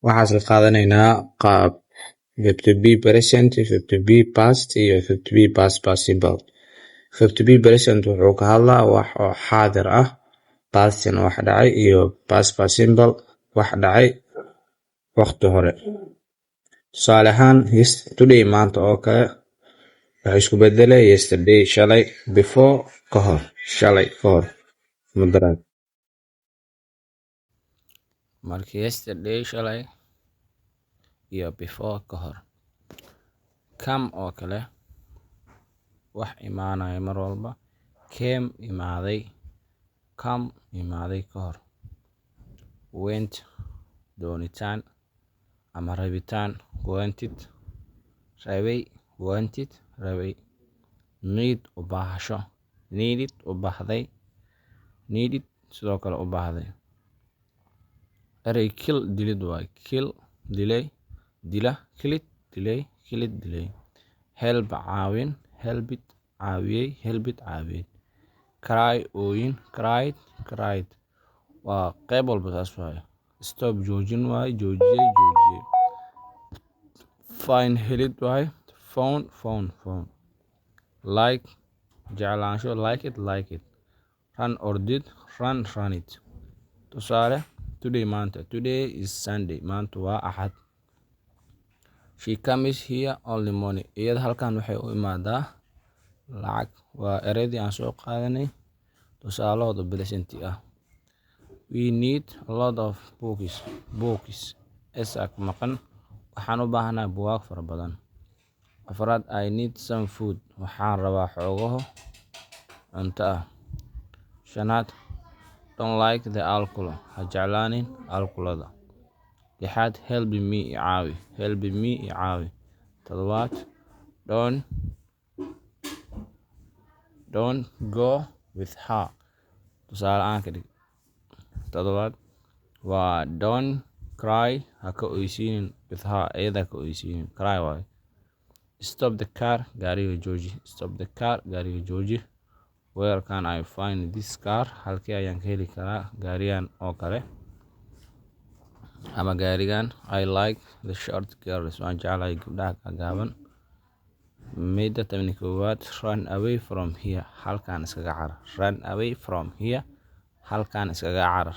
waxaas la qaadanaynaa qaab verb to be present, verb to be past iyo verb to be past participle. verb to be present wuxuu ka hadlaa wax oo xaadir ah, pastina wax dhacay iyo past participle wax dhacay waqti hore. tusaale ahaan today maanta oo kale waxay isku bedelay yesterday shalay, before ka hor, shalay ka hor, mudaraad. marka yesterday shalay iyo before ka hor. come oo kale wax imaanaya mar walba, came imaaday, come imaaday ka hor. went doonitaan ama rabitaan, wanted rabay, wanted rabay. need u baahasho, needed u baahday, needed sidoo kale u baahday. erey kill dilid waay, kill dilay, dila, killed dilay, killed dilay. help caawin, helped caawiyey, helped caawiyey. cry ooyin, cried, cried. waa qayb walba saas waay. stop joojin waay, joojiyey, joojiyey. find helid waay, found, found, found. like jeclaansho, like it, like it. run or did, run, run it. tusaale today maanta, today is Sunday, maanta waa axad. she comes here only money, iyada halkan waxay u imaadaa lacag. waa ereydii aan soo qaadanay tusaalahooda present ah. we need a lot of books esak maqan, waxaan u baahnaa buugaag fara badan. afraad I need some food, waxaan rabaa xoogaho cunto ah. shanaad don't like the alcohol, ha jeclaanin alcoholada. lixaad help me icaawi, help me icaawi. todobaad don't go with her, tusaale aan ka dhig. todobaad waa don't cry, ha ka oysiinin with her, iyada ka oysiinin, cry waay. stop the car, gaariga jooji, stop the car, gaariga jooji. where can I find this car, halkee ayaan ka heli karaa gaarigan oo kale ama gaarigan. I like the short girls, waan jeclahay gabdhaha gaaban. midda 11aad run away from here, halkaan iskaga carar, run away from here, halkaan iskaga carar.